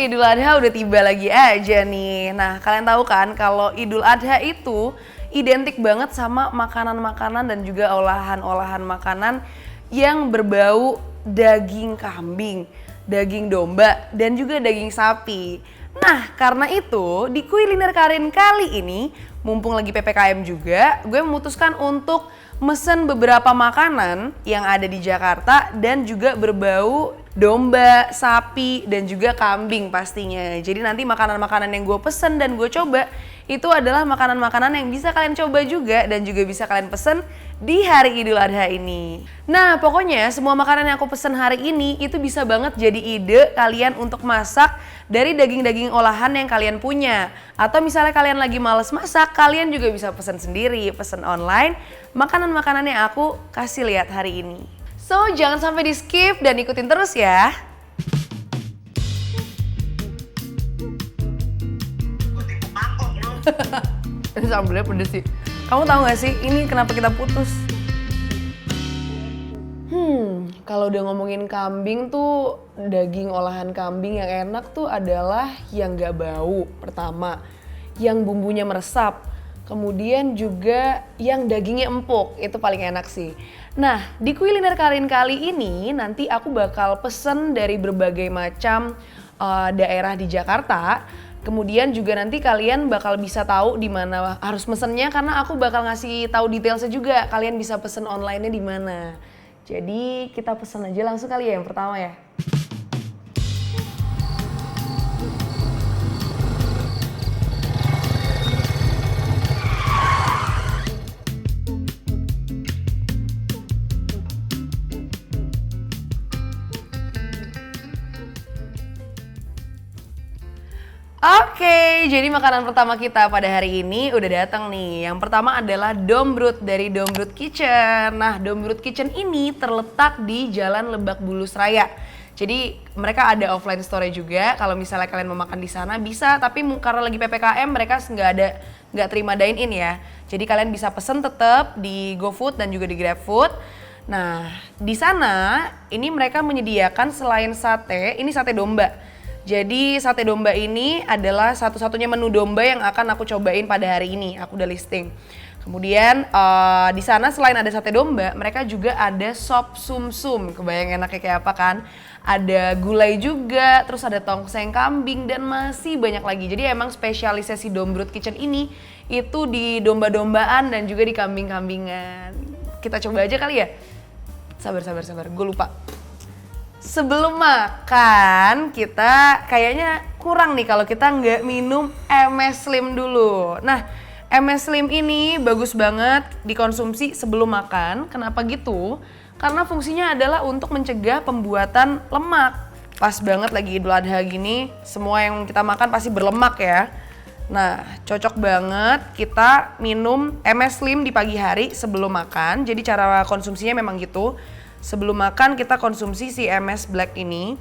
Idul Adha udah tiba lagi aja nih. Nah, kalian tahu kan kalau Idul Adha itu identik banget sama makanan-makanan dan juga olahan-olahan makanan yang berbau daging kambing, daging domba, dan juga daging sapi. Nah, karena itu di Kuliner Karin kali ini, mumpung lagi PPKM juga, gue memutuskan untuk mesen beberapa makanan yang ada di Jakarta dan juga berbau domba, sapi, dan juga kambing pastinya. Jadi nanti makanan-makanan yang gue pesen dan gue coba itu adalah makanan-makanan yang bisa kalian coba juga dan juga bisa kalian pesen di hari Idul Adha ini. Nah, pokoknya semua makanan yang aku pesen hari ini itu bisa banget jadi ide kalian untuk masak dari daging-daging olahan yang kalian punya. Atau misalnya kalian lagi males masak, kalian juga bisa pesen sendiri, pesen online makanan-makanan yang aku kasih lihat hari ini. So, jangan sampai di skip dan ikutin terus ya. Ini sambelnya pedes sih. Kamu tahu gak sih ini kenapa kita putus? Kalau udah ngomongin kambing tuh, daging olahan kambing yang enak tuh adalah yang gak bau pertama, yang bumbunya meresap, kemudian juga yang dagingnya empuk, itu paling enak sih. Nah, di Kuliner Karin kali ini nanti aku bakal pesen dari berbagai macam daerah di Jakarta. Kemudian juga nanti kalian bakal bisa tahu di mana harus mesennya karena aku bakal ngasih tahu detailnya juga. Kalian bisa pesen online-nya di mana. Jadi kita pesen aja langsung kali ya yang pertama ya. Oke, jadi makanan pertama kita pada hari ini udah datang nih. Yang pertama adalah Dombrut dari Dombrut Kitchen. Nah, Dombrut Kitchen ini terletak di Jalan Lebak Bulus Raya. Jadi mereka ada offline store juga. Kalau misalnya kalian mau makan di sana bisa, tapi karena lagi PPKM mereka nggak terima dine in ya. Jadi kalian bisa pesen tetap di GoFood dan juga di GrabFood. Nah, di sana ini mereka menyediakan selain sate, ini sate domba. Jadi sate domba ini adalah satu-satunya menu domba yang akan aku cobain pada hari ini. Aku udah listing. Kemudian di sana selain ada sate domba, mereka juga ada sop sumsum. Kebayang enaknya kayak apa kan? Ada gulai juga, terus ada tongseng kambing dan masih banyak lagi. Jadi emang spesialisnya si Dombrut Kitchen ini itu di domba-dombaan dan juga di kambing-kambingan. Kita coba aja kali ya. Sabar, gue lupa. Sebelum makan, kita kayaknya kurang nih kalau kita nggak minum MS Slim dulu. Nah, MS Slim ini bagus banget dikonsumsi sebelum makan. Kenapa gitu? Karena fungsinya adalah untuk mencegah pembuatan lemak. Pas banget lagi Idul Adha gini, semua yang kita makan pasti berlemak ya. Nah, cocok banget kita minum MS Slim di pagi hari sebelum makan. Jadi cara konsumsinya memang gitu. Sebelum makan kita konsumsi si MS Black ini.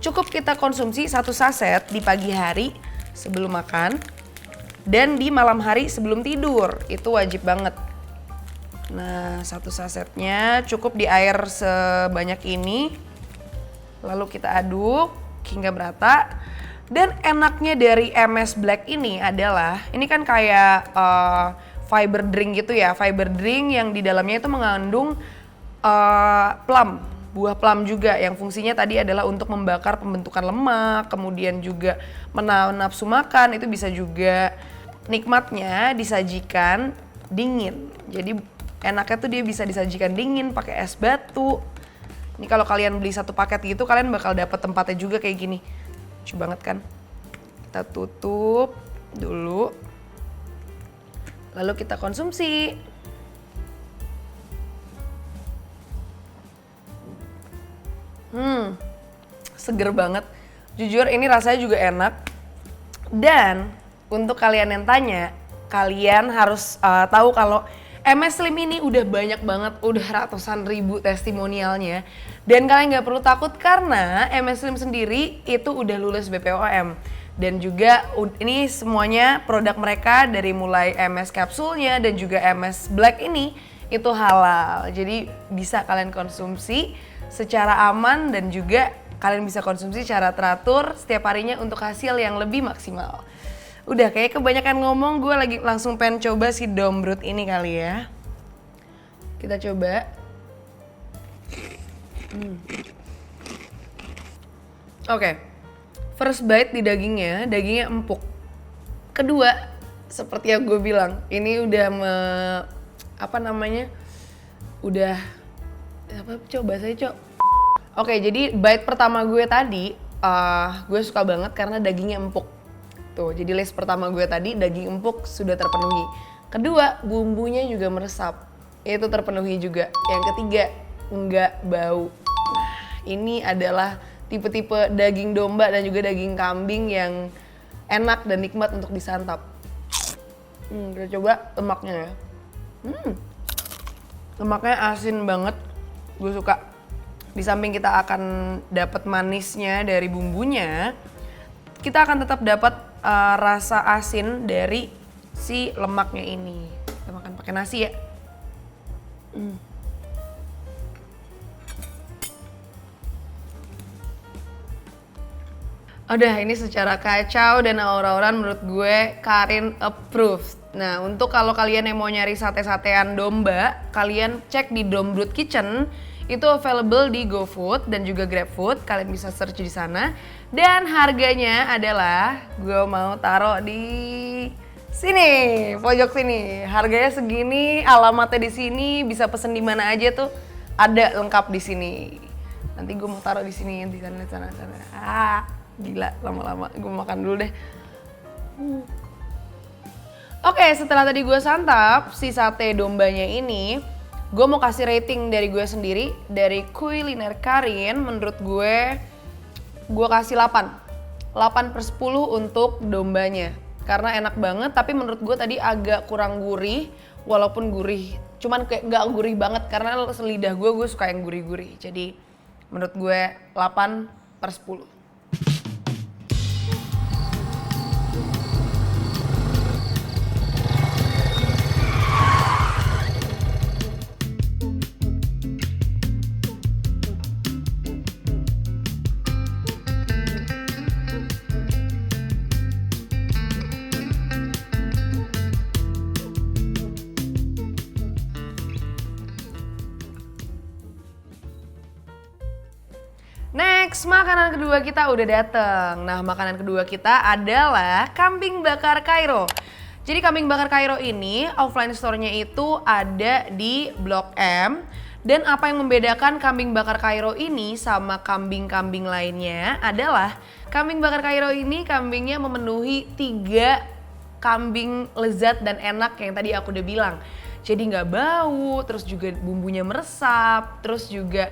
Cukup kita konsumsi 1 saset di pagi hari sebelum makan. Dan di malam hari sebelum tidur, itu wajib banget. Nah, 1 sasetnya cukup di air sebanyak ini. Lalu kita aduk hingga merata. Dan enaknya dari MS Black ini adalah, ini kan kayak fiber drink gitu ya. Fiber drink yang di dalamnya itu mengandung plum, buah plum juga yang fungsinya tadi adalah untuk membakar pembentukan lemak, kemudian juga menahan nafsu makan, itu bisa juga. Nikmatnya disajikan dingin, jadi enaknya tuh dia bisa disajikan dingin pakai es batu. Ini kalau kalian beli 1 paket gitu kalian bakal dapat tempatnya juga kayak gini. Lucu banget kan? Kita tutup dulu, lalu kita konsumsi. Seger banget. Jujur ini rasanya juga enak. Dan untuk kalian yang tanya, kalian harus tahu kalau MS Slim ini udah banyak banget, udah ratusan ribu testimonialnya. Dan kalian nggak perlu takut karena MS Slim sendiri itu udah lulus BPOM. Dan juga ini semuanya produk mereka dari mulai MS kapsulnya dan juga MS Black ini itu halal. Jadi bisa kalian konsumsi secara aman dan juga kalian bisa konsumsi secara teratur setiap harinya untuk hasil yang lebih maksimal. Udah kayak kebanyakan ngomong, gue lagi langsung pengen coba si Dombrut ini kali ya. Kita coba. Oke. First bite di dagingnya empuk. Kedua, seperti yang gue bilang, ini udah coba saya Cok. Oke, jadi bite pertama gue tadi, gue suka banget karena dagingnya empuk. Tuh, jadi list pertama gue tadi daging empuk sudah terpenuhi. Kedua, bumbunya juga meresap, itu terpenuhi juga. Yang ketiga, nggak bau. Nah, ini adalah tipe-tipe daging domba dan juga daging kambing yang enak dan nikmat untuk disantap. Kita coba lemaknya ya. Lemaknya asin banget, gue suka. Di samping kita akan dapat manisnya dari bumbunya, kita akan tetap dapat rasa asin dari si lemaknya ini. Kita makan pakai nasi ya. Udah, ini secara kacau dan aura-auran menurut gue Karin approved. Nah, untuk kalau kalian yang mau nyari sate-satean domba, kalian cek di Dombrut Kitchen. Itu available di GoFood dan juga GrabFood. Kalian bisa search di sana. Dan harganya adalah, gue mau taruh di sini, pojok sini. Harganya segini, alamatnya di sini, bisa pesen di mana aja tuh ada lengkap di sini. Nanti gue mau taruh di sini, di sana. Gila, lama-lama gue makan dulu deh. Oke, setelah tadi gue santap si sate dombanya ini, gue mau kasih rating dari gue sendiri. Dari kuliner Karin, menurut gue kasih 8. 8/10 untuk dombanya. Karena enak banget, tapi menurut gue tadi agak kurang gurih. Walaupun gurih, cuman kayak gak gurih banget karena lidah gue suka yang gurih-gurih. Jadi menurut gue 8/10. Next, makanan kedua kita udah dateng. Nah, makanan kedua kita adalah kambing bakar Kairo. Jadi kambing bakar Kairo ini offline store-nya itu ada di Blok M. Dan apa yang membedakan kambing bakar Kairo ini sama kambing-kambing lainnya adalah kambing bakar Kairo ini kambingnya memenuhi 3 kambing lezat dan enak yang tadi aku udah bilang. Jadi nggak bau, terus juga bumbunya meresap, terus juga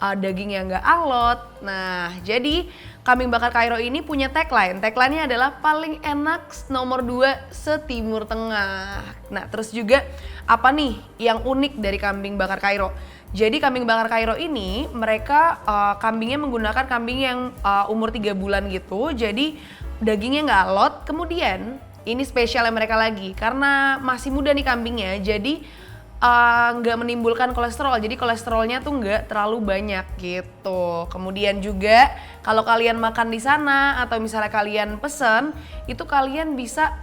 dagingnya nggak alot. Nah, jadi kambing bakar Kairo ini punya tagline. Tagline-nya adalah paling enak nomor 2 se-Timur Tengah. Nah, terus juga apa nih yang unik dari kambing bakar Kairo? Jadi kambing bakar Kairo ini mereka kambingnya menggunakan kambing yang umur 3 bulan gitu. Jadi dagingnya nggak alot. Kemudian ini spesialnya mereka lagi karena masih muda nih kambingnya. Jadi nggak menimbulkan kolesterol, jadi kolesterolnya tuh nggak terlalu banyak gitu. Kemudian juga kalau kalian makan di sana atau misalnya kalian pesen, itu kalian bisa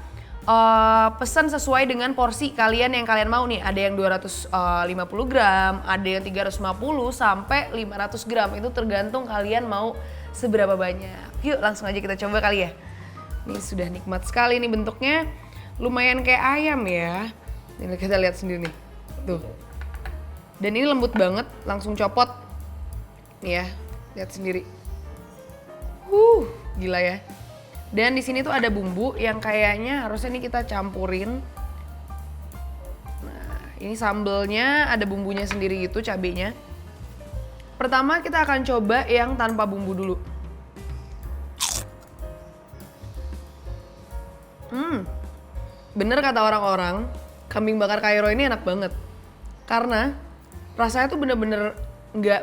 pesen sesuai dengan porsi kalian yang kalian mau nih. Ada yang 250 gram, ada yang 350 sampai 500 gram. Itu tergantung kalian mau seberapa banyak. Yuk langsung aja kita coba kali ya. Ini sudah nikmat sekali nih bentuknya, lumayan kayak ayam ya. Ini kita lihat sendiri nih. Tuh. Dan ini lembut banget, langsung copot. Nih ya, lihat sendiri. Gila ya. Dan di sini tuh ada bumbu yang kayaknya harusnya nih kita campurin. Nah, ini sambelnya ada bumbunya sendiri gitu, cabenya. Pertama kita akan coba yang tanpa bumbu dulu. Bener kata orang-orang, kambing bakar Kairo ini enak banget. Karena rasanya tuh bener-bener nggak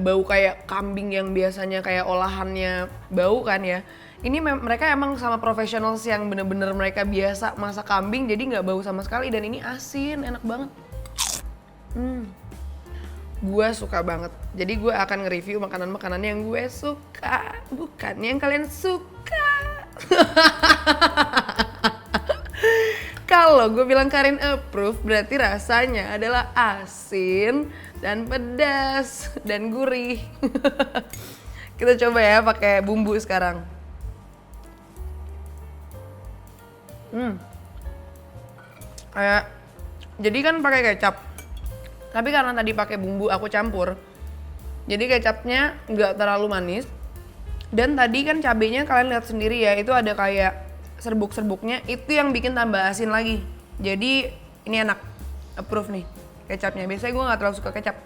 bau kayak kambing yang biasanya kayak olahannya bau kan ya. Ini mereka emang sama profesional yang bener-bener mereka biasa masak kambing, jadi nggak bau sama sekali dan ini asin, enak banget. gue suka banget. Jadi gue akan nge-review makanan-makanan yang gue suka, bukan yang kalian suka. Kalau gue bilang Karin approve, berarti rasanya adalah asin dan pedas dan gurih. Kita coba ya pakai bumbu sekarang. Kayak, jadi kan pakai kecap. Tapi karena tadi pakai bumbu aku campur, jadi kecapnya nggak terlalu manis. Dan tadi kan cabenya kalian lihat sendiri ya, itu ada kayak serbuk-serbuknya, itu yang bikin tambah asin lagi. Jadi ini enak, approve nih kecapnya. Biasanya gue nggak terlalu suka kecap.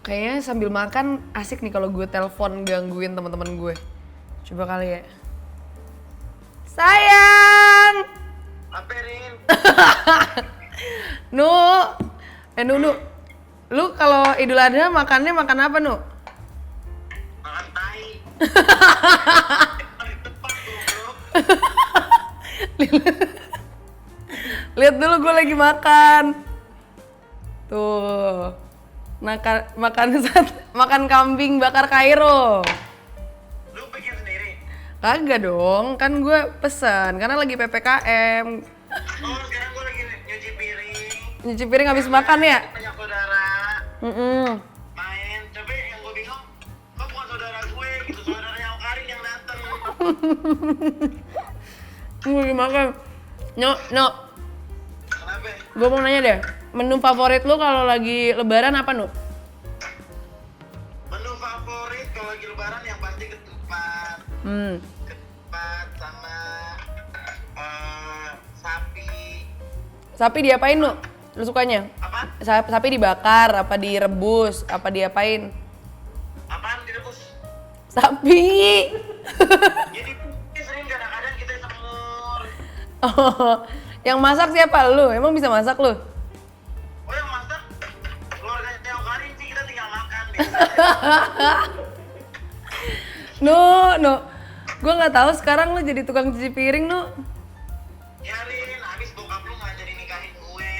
Kayaknya sambil makan asik nih kalau gue telepon gangguin teman-teman gue. Coba kali ya. Sayang. Apa, Rin? Nu, lu kalau Idul Adha makannya makan apa, Nu? Makan tai. Paling tepat, goblok. Lihat dulu gue lagi makan. Tuh. Makan kambing bakar Kairo. Lu bikin sendiri? Kagak dong, kan gue pesen karena lagi PPKM. Oh, sekarang gue lagi nyuci piring. Nyuci piring habis makan ya? Banyak saudara. Main. Coba yang gue bingung, kok bukan saudara gue gitu, saudara yang Karin yang dateng. Gue lagi makan. No. Kenapa? Gue mau nanya deh, menu favorit lu kalau lagi lebaran apa, Nu? Menu favorit kalau lagi lebaran yang pasti ketupat. Ketupat sama sapi. Sapi diapain, Nu? Lu sukanya? Apa? Sapi dibakar, apa direbus, apa diapain? Apaan direbus? Sapi. Jadi sering kadang-kadang kita semur. Oh, yang masak siapa? Lu? Emang bisa masak lu? Oh, yang masak keluarganya yang Karin sih, kita tinggal makan. Nu. Gue nggak tahu sekarang lu jadi tukang cuci piring, Nu. Ya, Rin, habis bokap lu nggak jadi nikahin gue.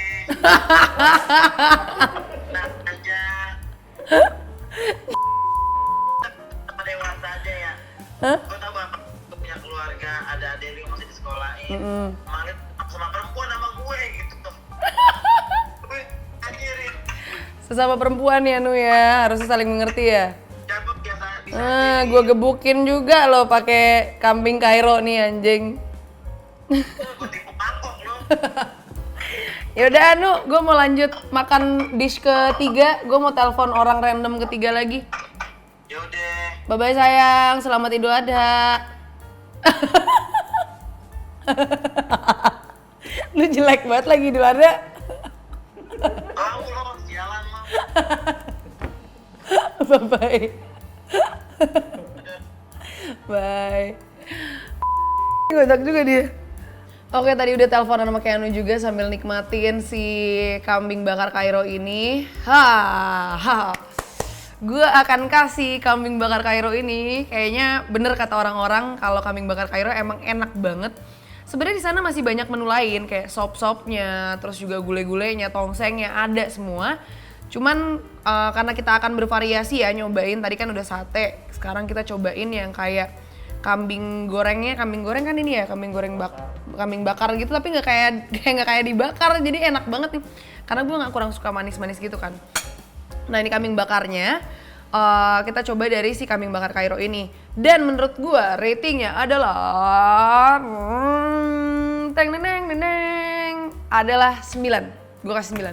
Nah, aja. Sama dewasa aja ya. Hah? Gue tau bapak lu punya keluarga, ada adik lu yang masih disekolahin. Kemarin sama perempuan sama gue gitu tuh. Gue anjirin. Sesama perempuan ya, Nu ya. Harusnya saling mengerti ya. Cabut biasa bisa. Gue gebukin juga lo pakai kambing Kairo nih anjing. Gue tipu mangkok lu. Yaudah Anu, gue mau lanjut makan dish ketiga. Gue mau telepon orang random ketiga lagi. Yaudah. Bye bye sayang, selamat Idul Adha. Lu jelek banget lagi Idul Adha. Tahu lo jalan lo. Bye bye. Bye. Godak juga dia. Oke, tadi udah teleponan sama Keanu juga sambil nikmatin si kambing bakar Kairo ini. Gue akan kasih kambing bakar Kairo ini, kayaknya bener kata orang-orang kalau kambing bakar Kairo emang enak banget. Sebenarnya di sana masih banyak menu lain kayak sop-sopnya, terus juga gulai-gulainya, tongsengnya ada semua. Cuman karena kita akan bervariasi ya nyobain, tadi kan udah sate, sekarang kita cobain yang kayak kambing gorengnya. Kambing goreng kan ini ya, kambing bakar gitu, tapi nggak kayak dibakar, jadi enak banget nih. Karena gue nggak kurang suka manis-manis gitu kan. Nah ini kambing bakarnya, kita coba dari si kambing bakar Kairo ini. Dan menurut gue ratingnya adalah adalah 9. Gue kasih 9.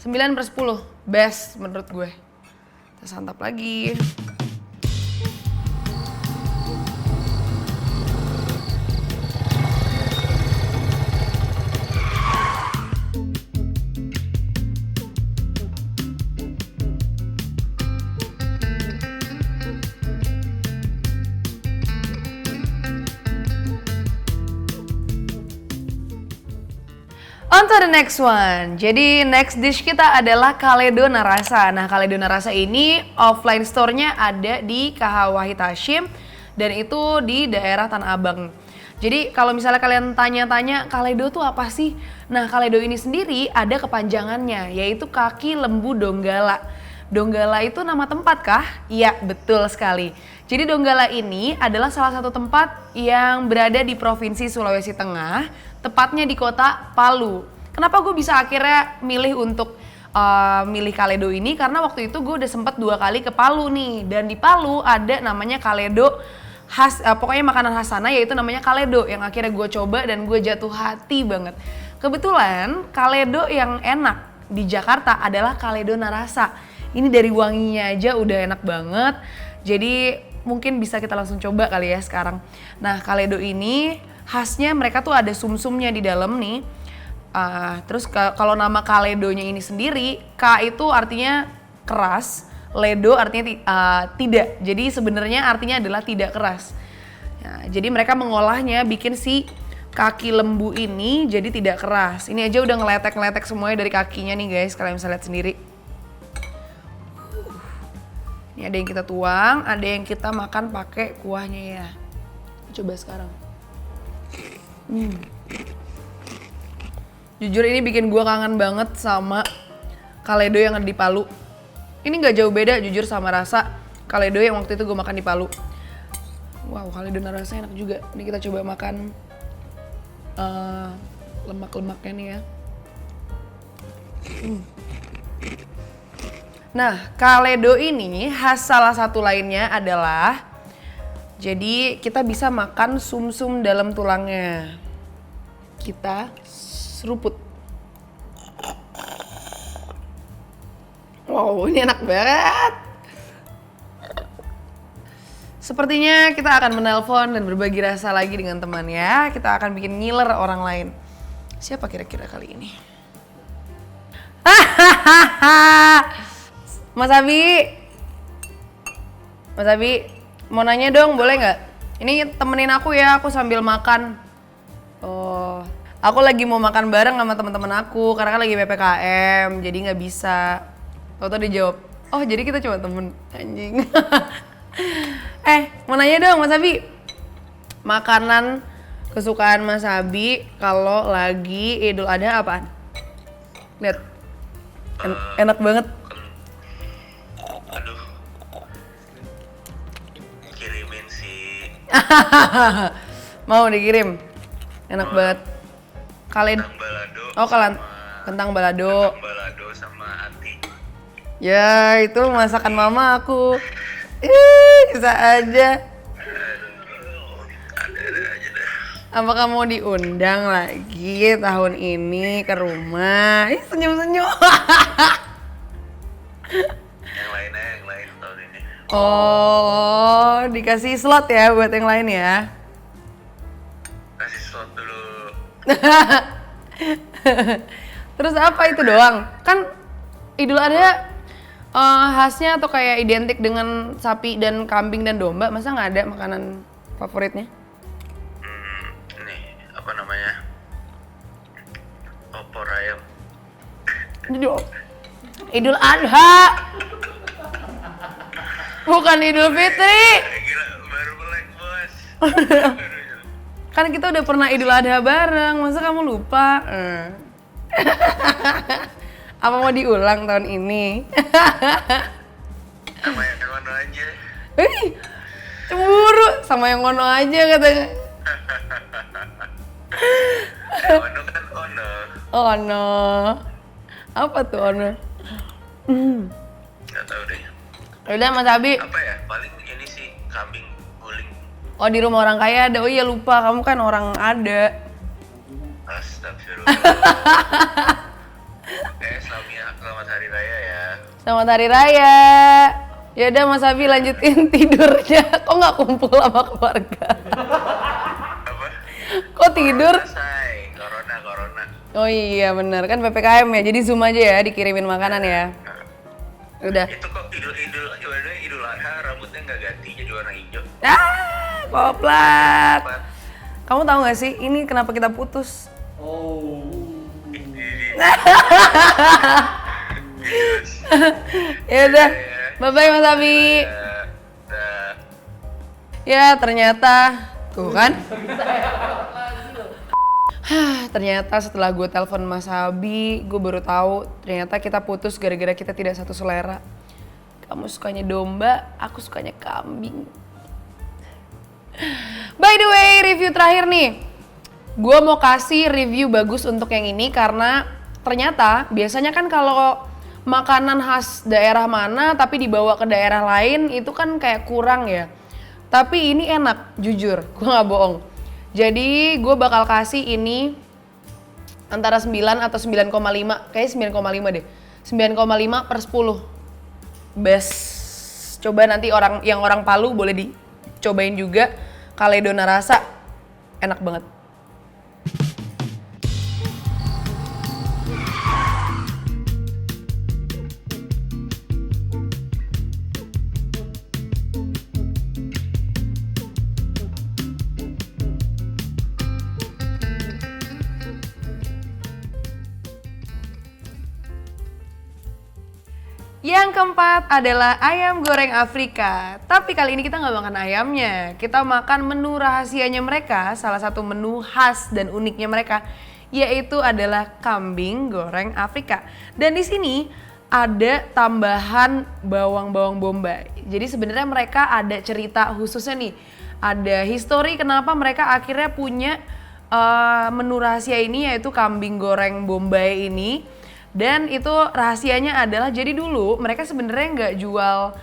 9/10, best menurut gue. Kita santap lagi. On to the next one. Jadi next dish kita adalah Kaledona Rasa. Nah Kaledona Rasa ini offline store-nya ada di KH Wahid Hashim dan itu di daerah Tanah Abang. Jadi kalau misalnya kalian tanya-tanya Kaledo tuh apa sih? Nah, Kaledo ini sendiri ada kepanjangannya, yaitu kaki lembu Donggala. Donggala itu nama tempat kah? Iya, betul sekali. Jadi Donggala ini adalah salah satu tempat yang berada di Provinsi Sulawesi Tengah, tepatnya di kota Palu. Kenapa gue bisa akhirnya milih untuk milih Kaledo ini? Karena waktu itu gue udah sempet 2 kali ke Palu nih. Dan di Palu ada namanya Kaledo khas, pokoknya makanan khas sana yaitu namanya Kaledo, yang akhirnya gue coba dan gue jatuh hati banget. Kebetulan Kaledo yang enak di Jakarta adalah Kaledo Narasa. Ini dari wanginya aja udah enak banget. Jadi mungkin bisa kita langsung coba kali ya sekarang. Nah, Kaledo ini khasnya mereka tuh ada sumsumnya di dalam nih. Terus kalau nama Kaledonya ini sendiri, K itu artinya keras, Ledo artinya tidak. Jadi sebenarnya artinya adalah tidak keras. Ya, jadi mereka mengolahnya bikin si kaki lembu ini jadi tidak keras. Ini aja udah ngeletek-ngeletek semuanya dari kakinya nih guys, kalian bisa lihat sendiri. Ini ada yang kita tuang, ada yang kita makan pakai kuahnya ya. Coba sekarang. Jujur ini bikin gua kangen banget sama Kaledo yang ada di Palu. Ini nggak jauh beda jujur sama rasa Kaledo yang waktu itu gue makan di Palu. Wow, Kaledo rasanya enak juga. Ini kita coba makan lemak-lemaknya nih ya. Nah, Kaledo ini khas salah satu lainnya adalah jadi kita bisa makan sumsum dalam tulangnya. Kita seruput. Wow, ini enak banget. Sepertinya kita akan menelpon dan berbagi rasa lagi dengan teman ya. Kita akan bikin ngiler orang lain. Siapa kira-kira kali ini? Mas Abi, mau nanya dong, boleh nggak? Ini temenin aku ya, aku sambil makan. Oh, aku lagi mau makan bareng sama teman-teman aku, karena kan lagi PPKM, jadi nggak bisa. Tau-tau dia jawab, oh jadi kita cuma temen, anjing. Mau nanya dong Mas Abi, makanan kesukaan Mas Abi kalau lagi Idul Adha apaan? Lihat, enak banget. Aduh, kirimin sih. Mau dikirim, enak banget. Kentang balado. Oh kentang balado. Kentang balado sama hati. Ya itu masakan mama aku. Bisa aja. Ada aja dah. Apakah mau diundang lagi tahun ini ke rumah? Senyum-senyum. Yang lain tahun ini. Oh, dikasih slot ya buat yang lain ya. Kasih slot dulu. Terus apa itu doang? Kan Idul Adha khasnya atau kayak identik dengan sapi dan kambing dan domba, masa nggak ada makanan favoritnya? Nih, apa namanya? Opor ayam. Idul Adha. Bukan Idul Fitri. Gila, baru melek bos. Kan kita udah pernah Idul Adha bareng, masa kamu lupa? Apa mau diulang tahun ini? Sama yang ngono aja. Wih, cemburu sama yang ngono aja katanya. Ono kan ono. Oh no. Apa tuh ono? Gak tau deh. Udah Mas Abi. Apa ya? Paling ini sih kambing guling. Oh di rumah orang kaya ada. Oh iya lupa, kamu kan orang ada. Astagfirullah. Selamat Hari Raya ya. Selamat Hari Raya. Yaudah Mas Abi lanjutin tidurnya. Kok nggak kumpul sama keluarga? Apa? Kok tidur? Selesai. Corona. Oh iya bener, kan PPKM ya, jadi Zoom aja ya, dikirimin makanan ya. Udah. Itu kok Idul Adha rambutnya nggak ganti jadi warna hijau. Koplat. Kamu tahu nggak sih ini kenapa kita putus? Ya udah, bye bye Mas Abi. Ya ternyata Tuh kan? Ternyata setelah gue telepon Mas Abi, gue baru tahu ternyata kita putus gara-gara kita tidak satu selera. Kamu sukanya domba, aku sukanya kambing. By the way, review terakhir nih. Gue mau kasih review bagus untuk yang ini karena ternyata biasanya kan kalau makanan khas daerah mana tapi dibawa ke daerah lain itu kan kayak kurang ya. Tapi ini enak, jujur, gue gak bohong. Jadi gue bakal kasih ini antara 9 atau 9,5, kayaknya 9,5 deh. 9,5 per 10. Best. Coba nanti orang Palu boleh dicobain juga. Kaledona rasa, enak banget. Yang keempat adalah ayam goreng Afrika. Tapi kali ini kita nggak makan ayamnya. Kita makan menu rahasianya mereka, salah satu menu khas dan uniknya mereka, yaitu adalah kambing goreng Afrika. Dan di sini ada tambahan bawang-bawang bombay. Jadi sebenarnya mereka ada cerita khususnya nih. Ada histori kenapa mereka akhirnya punya menu rahasia ini, yaitu kambing goreng bombay ini. Dan itu rahasianya adalah jadi dulu mereka sebenarnya nggak jual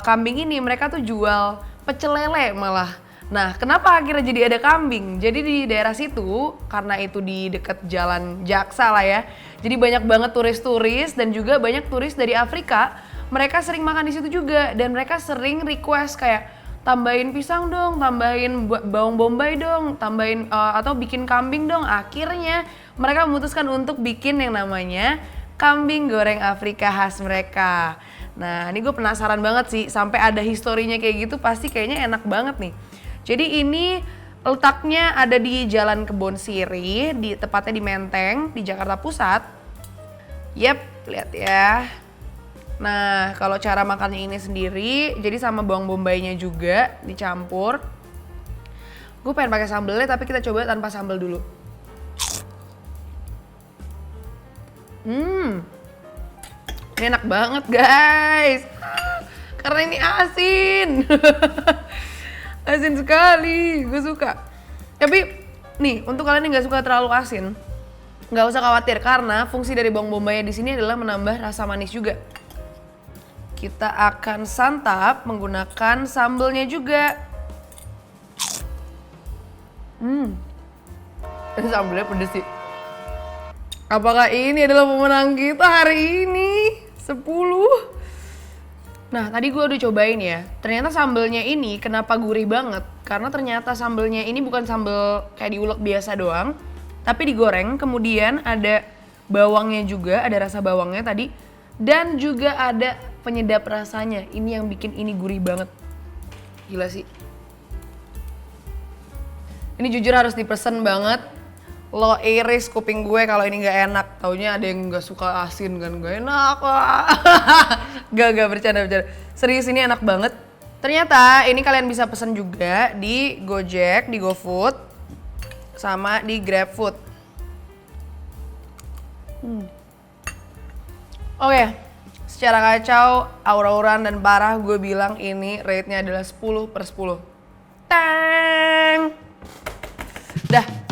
kambing ini, mereka tuh jual pecel lele malah. Nah, kenapa akhirnya jadi ada kambing? Jadi di daerah situ, karena itu di dekat Jalan Jaksa lah ya. Jadi banyak banget turis-turis dan juga banyak turis dari Afrika. Mereka sering makan di situ juga dan mereka sering request kayak tambahin pisang dong, tambahin bawang bombay dong, tambahin atau bikin kambing dong. Akhirnya mereka memutuskan untuk bikin yang namanya kambing goreng Afrika khas mereka. Nah, ini gue penasaran banget sih, sampai ada historinya kayak gitu pasti kayaknya enak banget nih. Jadi ini letaknya ada di Jalan Kebon Sirih, tepatnya di Menteng, di Jakarta Pusat. Yep, lihat ya. Nah, kalau cara makannya ini sendiri, jadi sama bawang bombaynya juga dicampur. Gue pengen pakai sambelnya, tapi kita coba tanpa sambel dulu. Ini enak banget guys, karena ini asin. Asin sekali, gue suka. Tapi nih, untuk kalian yang nggak suka terlalu asin, nggak usah khawatir karena fungsi dari bawang bombaynya di sini adalah menambah rasa manis juga. Kita akan santap menggunakan sambelnya juga. Ini sambelnya pedes sih. Apakah ini adalah pemenang kita hari ini? 10. Nah, tadi gue udah cobain ya. Ternyata sambelnya ini kenapa gurih banget? Karena ternyata sambelnya ini bukan sambel kayak diulek biasa doang, tapi digoreng, kemudian ada bawangnya juga, ada rasa bawangnya tadi, dan juga ada penyedap rasanya. Ini yang bikin ini gurih banget. Gila sih. Ini jujur harus dipesen banget. Lo iris kuping gue kalau ini nggak enak. Taunya ada yang nggak suka asin kan, gak enak lah. Gak bercanda. Serius, ini enak banget. Ternyata ini kalian bisa pesen juga di Gojek, di GoFood, sama di GrabFood. Oke, secara kacau, aura-auran dan parah, gue bilang ini rate-nya adalah 10 per 10. Tang! Dah.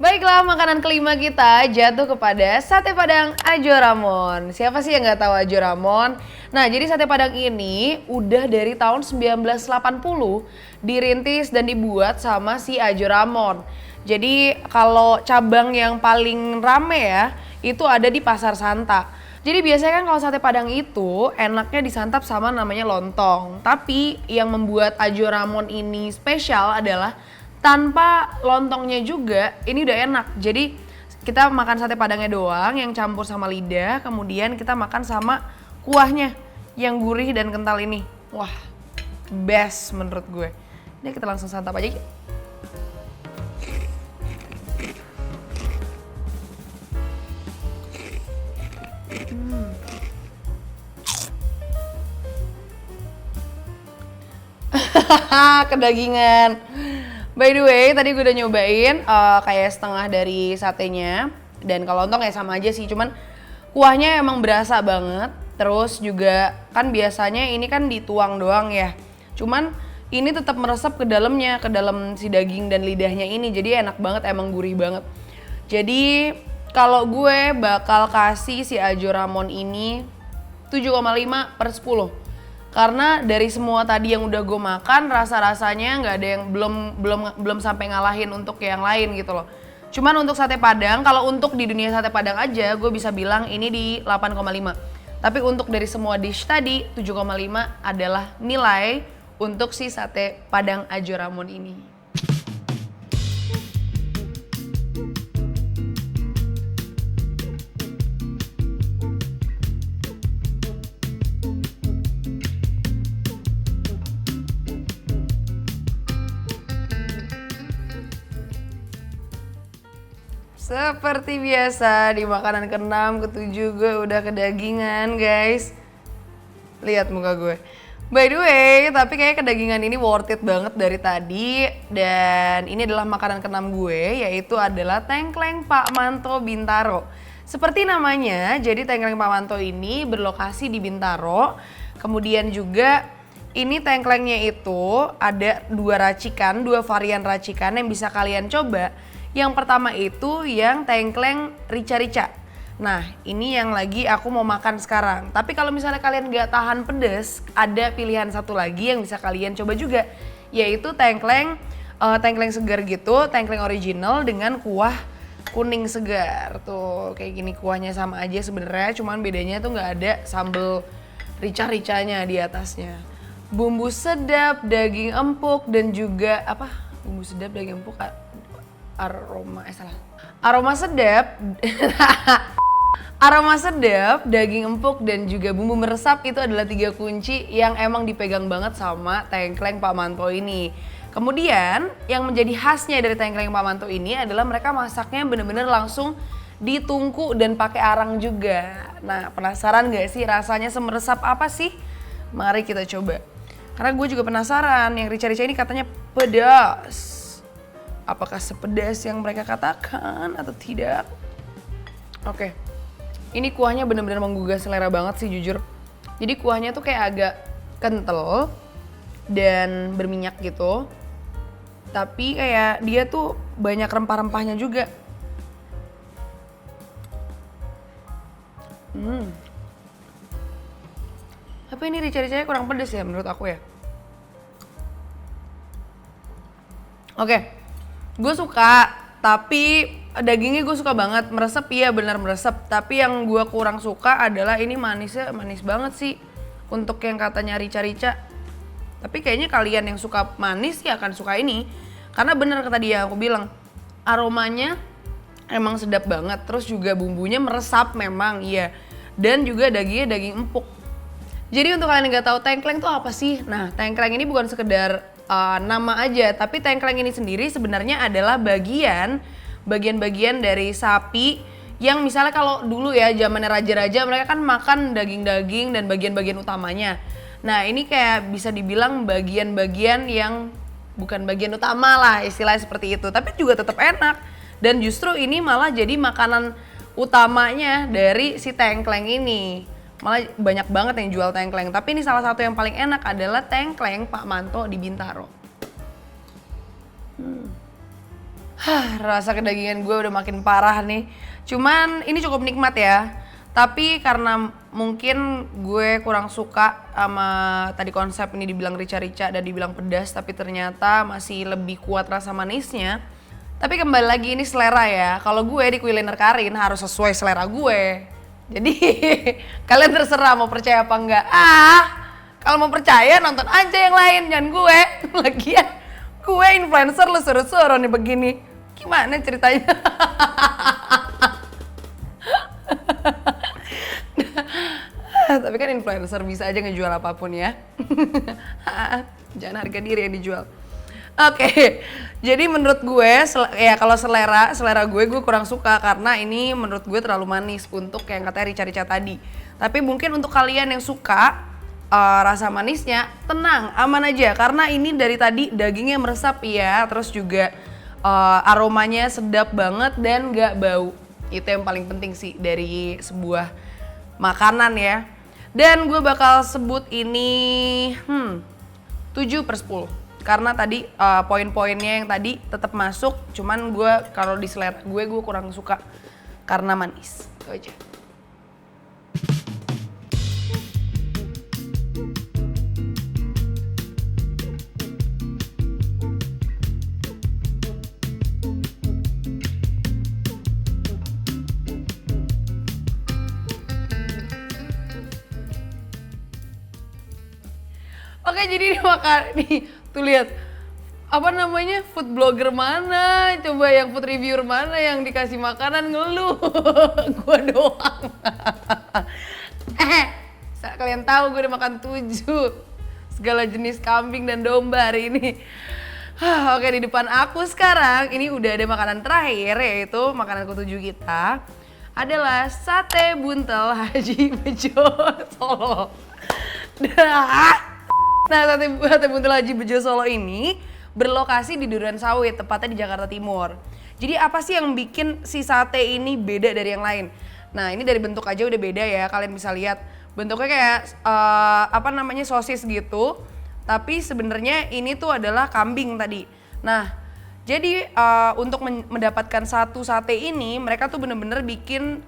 Baiklah, makanan kelima kita jatuh kepada sate padang Ajo Ramon. Siapa sih yang nggak tahu Ajo Ramon? Nah, jadi sate padang ini udah dari tahun 1980 dirintis dan dibuat sama si Ajo Ramon. Jadi kalau cabang yang paling rame ya, itu ada di Pasar Santa. Jadi biasanya kan kalau sate padang itu enaknya disantap sama namanya lontong. Tapi yang membuat Ajo Ramon ini spesial adalah tanpa lontongnya juga ini udah enak. Jadi kita makan sate padangnya doang yang campur sama lidah, kemudian kita makan sama kuahnya yang gurih dan kental ini. Wah, best menurut gue. Ini kita langsung santap aja yuk. Kedagingan. By the way, tadi gue udah nyobain kayak setengah dari satenya. Dan kalau lontong ya sama aja sih, cuman kuahnya emang berasa banget. Terus juga kan biasanya ini kan dituang doang ya. Cuman ini tetap meresap ke dalamnya, ke dalam si daging dan lidahnya ini. Jadi enak banget, emang gurih banget. Jadi kalau gue bakal kasih si Ajo Ramon ini 7,5 per 10. Karena dari semua tadi yang udah gue makan, rasa-rasanya nggak ada yang belum sampai ngalahin untuk yang lain gitu loh. Cuman untuk sate Padang, kalau untuk di dunia sate Padang aja, gue bisa bilang ini di 8,5. Tapi untuk dari semua dish tadi, 7,5 adalah nilai untuk si sate Padang Ajo Ramon ini. Seperti biasa di makanan ke-6, ke-7 gue udah kedagingan guys. Lihat muka gue. By the way, tapi kayak kedagingan ini worth it banget dari tadi. Dan ini adalah makanan ke-6 gue, yaitu adalah tengkleng Pak Manto Bintaro. Seperti namanya, jadi tengkleng Pak Manto ini berlokasi di Bintaro. Kemudian juga ini tengklengnya itu ada 2 racikan, 2 varian racikan yang bisa kalian coba. Yang pertama itu yang tengkleng rica-rica. Nah, ini yang lagi aku mau makan sekarang. Tapi kalau misalnya kalian gak tahan pedes, ada pilihan satu lagi yang bisa kalian coba juga. Yaitu tengkleng segar gitu, tengkleng original dengan kuah kuning segar. Tuh, kayak gini kuahnya sama aja sebenarnya, cuman bedanya tuh gak ada sambal rica-ricanya di atasnya. Bumbu sedap, daging empuk, dan juga apa? Bumbu sedap, daging empuk, aroma sedap aroma sedap, daging empuk, dan juga bumbu meresap itu adalah 3 kunci yang emang dipegang banget sama tengkleng Pak Manto ini. Kemudian yang menjadi khasnya dari tengkleng Pak Manto ini adalah mereka masaknya bener-bener langsung ditungku dan pakai arang juga. Nah, penasaran gak sih rasanya semeresap apa sih? Mari kita coba. Karena gue juga penasaran, yang rica-rica ini katanya pedas. Apakah sepedas yang mereka katakan atau tidak? Oke. Ini kuahnya bener-bener menggugah selera banget sih jujur. Jadi kuahnya tuh kayak agak kental dan berminyak gitu. Tapi kayak dia tuh banyak rempah-rempahnya juga. Tapi ini rica-ricanya kurang pedas ya menurut aku ya. Oke. Gue suka, tapi dagingnya gue suka banget. Meresep iya benar meresep. Tapi yang gue kurang suka adalah ini manisnya manis banget sih. Untuk yang katanya rica-rica. Tapi kayaknya kalian yang suka manis ya akan suka ini. Karena bener tadi ya aku bilang, aromanya emang sedap banget. Terus juga bumbunya meresap memang iya. Dan juga dagingnya daging empuk. Jadi untuk kalian yang gak tahu tengkleng tuh apa sih? Nah, tengkleng ini bukan sekedar nama aja, tapi tengkleng ini sendiri sebenarnya adalah bagian-bagian dari sapi yang misalnya kalau dulu ya zamannya raja-raja mereka kan makan daging-daging dan bagian-bagian utamanya. Nah, ini kayak bisa dibilang bagian-bagian yang bukan bagian utama lah istilahnya seperti itu, tapi juga tetap enak. Dan justru ini malah jadi makanan utamanya dari si tengkleng ini. Malah banyak banget yang jual tengkleng, tapi ini salah satu yang paling enak adalah tengkleng Pak Manto di Bintaro. Rasa kedagingan gue udah makin parah nih. Cuman ini cukup nikmat ya. Tapi karena mungkin gue kurang suka sama tadi konsep ini dibilang rica-rica dan dibilang pedas, tapi ternyata masih lebih kuat rasa manisnya. Tapi kembali lagi ini selera ya. Kalau gue di kuliner Karin harus sesuai selera gue. Jadi kalian terserah mau percaya apa enggak. Kalau mau percaya nonton aja yang lain, jangan gue. Lagian gue influencer lu suruh-suruh nih begini. Gimana ceritanya? Tapi kan influencer bisa aja ngejual apapun ya. Jangan harga diri yang dijual. Oke, jadi menurut gue ya kalau selera gue kurang suka karena ini menurut gue terlalu manis untuk yang katanya rica-rica tadi. Tapi mungkin untuk kalian yang suka rasa manisnya, tenang, aman aja karena ini dari tadi dagingnya meresap ya, terus juga aromanya sedap banget dan gak bau. Itu yang paling penting sih dari sebuah makanan ya. Dan gue bakal sebut ini 7/10 karena tadi poin-poinnya yang tadi tetap masuk, cuman gue kalau di selera gue kurang suka karena manis. Itu aja. Oke, jadi nih tuh lihat apa namanya, food blogger mana, coba yang food reviewer mana yang dikasih makanan ngeluh. Gue doang. Kalian tahu gue udah makan 7 segala jenis kambing dan domba hari ini. Oke, di depan aku sekarang ini udah ada makanan terakhir, yaitu makanan ke-7 kita adalah sate buntel Haji Bejo Solo. Nah, sate buntel Haji Bejo Solo ini berlokasi di Durian Sawit, tepatnya di Jakarta Timur. Jadi apa sih yang bikin si sate ini beda dari yang lain? Nah, ini dari bentuk aja udah beda ya, kalian bisa lihat. Bentuknya kayak sosis gitu, tapi sebenarnya ini tuh adalah kambing tadi. Nah, jadi untuk mendapatkan satu sate ini, mereka tuh bener-bener bikin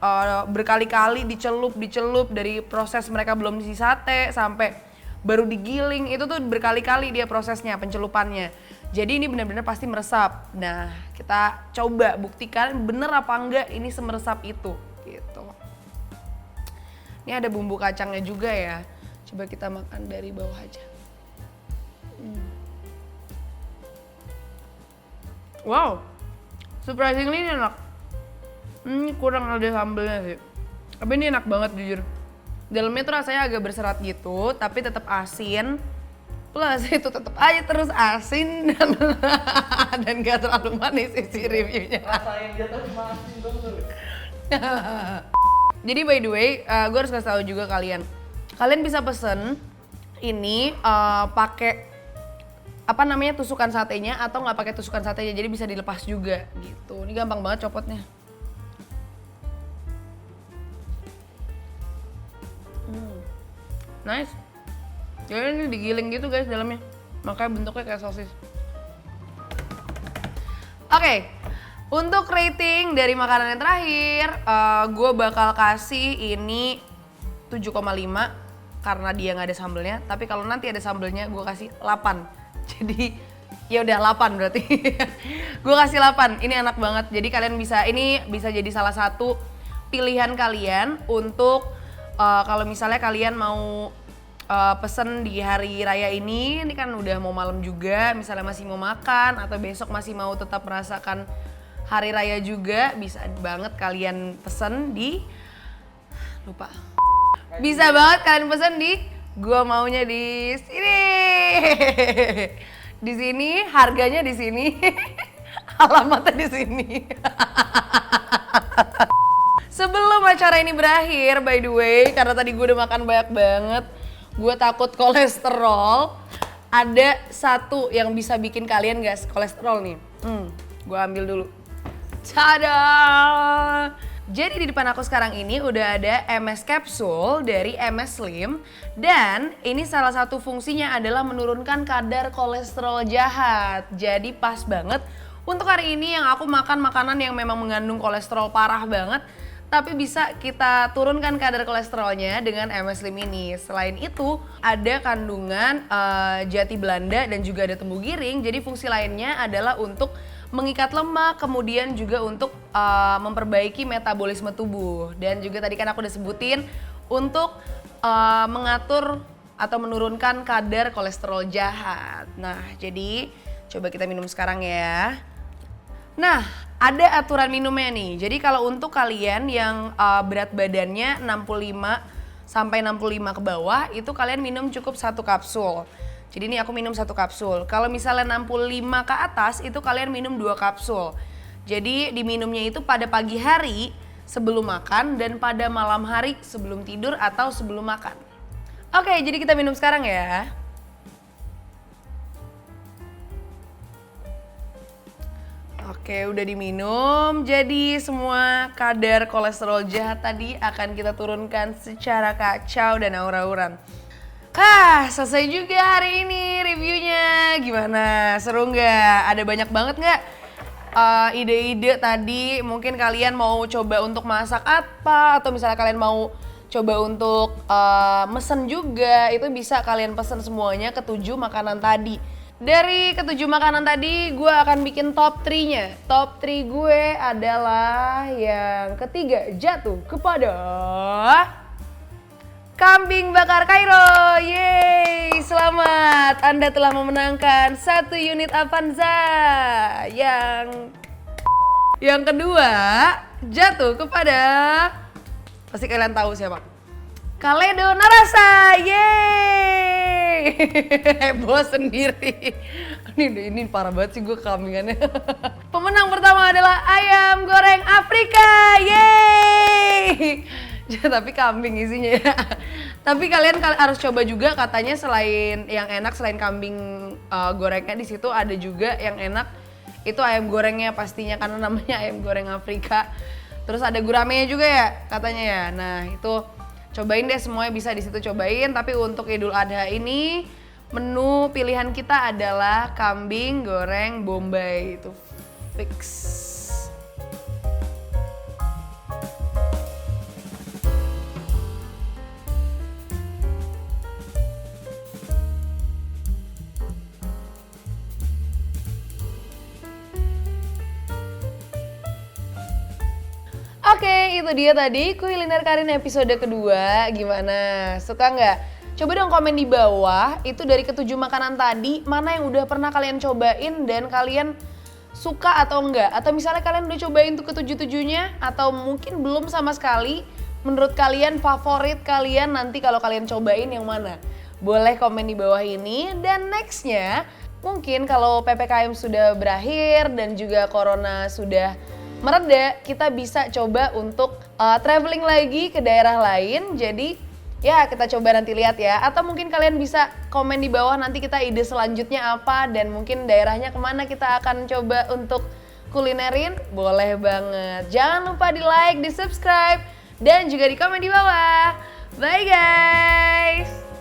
berkali-kali dicelup dari proses mereka belum isi sate sampai baru digiling, itu tuh berkali-kali dia prosesnya, pencelupannya. Jadi ini benar-benar pasti meresap. Nah, kita coba buktikan bener apa enggak ini semeresap itu, gitu. Ini ada bumbu kacangnya juga ya. Coba kita makan dari bawah aja. Wow, surprisingly ini enak. Ini kurang ada sambelnya sih. Tapi ini enak banget jujur. Dalamnya tuh rasanya agak berserat gitu, tapi tetap asin. Plus itu tetap aja terus asin dan gak terlalu manis isi reviewnya. Rasain dia tuh cuma asin dong tuh. Jadi by the way, gue harus kasih tahu juga kalian bisa pesen ini pakai tusukan satenya atau nggak pakai tusukan satenya, jadi bisa dilepas juga gitu. Ini gampang banget copotnya. Nice. Jadi ini digiling gitu guys dalamnya, makanya bentuknya kayak sosis. Oke, untuk rating dari makanan yang terakhir, gue bakal kasih ini 7,5 karena dia nggak ada sambelnya. Tapi kalau nanti ada sambelnya, gue kasih 8. Jadi ya udah 8 berarti. Gue kasih 8. Ini enak banget. Jadi kalian ini bisa jadi salah satu pilihan kalian untuk kalau misalnya kalian mau pesen di hari raya ini kan udah mau malam juga, misalnya masih mau makan atau besok masih mau tetap merasakan hari raya juga, bisa banget kalian pesen di bisa banget kalian pesen di gua maunya di sini. Di sini, harganya di sini, alamatnya di sini. Sebelum acara ini berakhir, by the way, karena tadi gue udah makan banyak banget, gue takut kolesterol. Ada satu yang bisa bikin kalian gak kolesterol nih. Gue ambil dulu. Tada! Jadi di depan aku sekarang ini udah ada MS Capsule dari MS Slim. Dan ini salah satu fungsinya adalah menurunkan kadar kolesterol jahat. Jadi pas banget untuk hari ini yang aku makan makanan yang memang mengandung kolesterol parah banget. Tapi bisa kita turunkan kadar kolesterolnya dengan MS Slim ini. Selain itu ada kandungan jati Belanda dan juga ada terumbu giring. Jadi fungsi lainnya adalah untuk mengikat lemak, kemudian juga untuk memperbaiki metabolisme tubuh. Dan juga tadi kan aku udah sebutin untuk mengatur atau menurunkan kadar kolesterol jahat. Nah, jadi coba kita minum sekarang ya. Nah, ada aturan minumnya nih. Jadi kalau untuk kalian yang berat badannya 65 sampai 65 ke bawah itu kalian minum cukup 1 kapsul. Jadi ini aku minum 1 kapsul. Kalau misalnya 65 ke atas itu kalian minum 2 kapsul. Jadi diminumnya itu pada pagi hari sebelum makan dan pada malam hari sebelum tidur atau sebelum makan. Oke, jadi kita minum sekarang ya. Oke, udah diminum. Jadi semua kadar kolesterol jahat tadi akan kita turunkan secara kacau dan aur-auran. Selesai juga hari ini reviewnya. Gimana? Seru nggak? Ada banyak banget nggak ide-ide tadi? Mungkin kalian mau coba untuk masak apa? Atau misalnya kalian mau coba untuk mesen juga. Itu bisa kalian pesen semuanya ke 7 makanan tadi. Dari ke 7 makanan tadi, gue akan bikin top 3-nya. Top 3 gue adalah yang ketiga, jatuh kepada kambing bakar Kairo. Yeay, selamat. Anda telah memenangkan 1 unit Avanza. Yang kedua, jatuh kepada, pasti kalian tahu siapa. Kaledo Narasa. Yeay. Heboh sendiri. Ini parah banget sih gue kambingannya. Pemenang pertama adalah ayam goreng Afrika. Yeay. Tapi kambing isinya ya. Tapi kalian harus coba juga, katanya selain yang enak, selain kambing gorengnya di situ ada juga yang enak. Itu ayam gorengnya pastinya karena namanya ayam goreng Afrika. Terus ada guramenya juga ya katanya ya. Nah, itu cobain deh, semuanya bisa di situ cobain. Tapi untuk Idul Adha ini menu pilihan kita adalah kambing goreng Bombay, itu fix. Oke, itu dia tadi Kuliner Karin episode kedua. Gimana? Suka nggak? Coba dong komen di bawah, itu dari ke-7 makanan tadi, mana yang udah pernah kalian cobain dan kalian suka atau enggak? Atau misalnya kalian udah cobain tuh ke-7-7-nya, atau mungkin belum sama sekali. Menurut kalian, favorit kalian nanti kalau kalian cobain yang mana? Boleh komen di bawah ini. Dan nextnya, mungkin kalau PPKM sudah berakhir dan juga Corona sudah mereda, kita bisa coba untuk traveling lagi ke daerah lain. Jadi ya kita coba nanti lihat ya. Atau mungkin kalian bisa komen di bawah nanti kita ide selanjutnya apa dan mungkin daerahnya kemana kita akan coba untuk kulinerin. Boleh banget. Jangan lupa di like, di subscribe, dan juga di komen di bawah. Bye guys!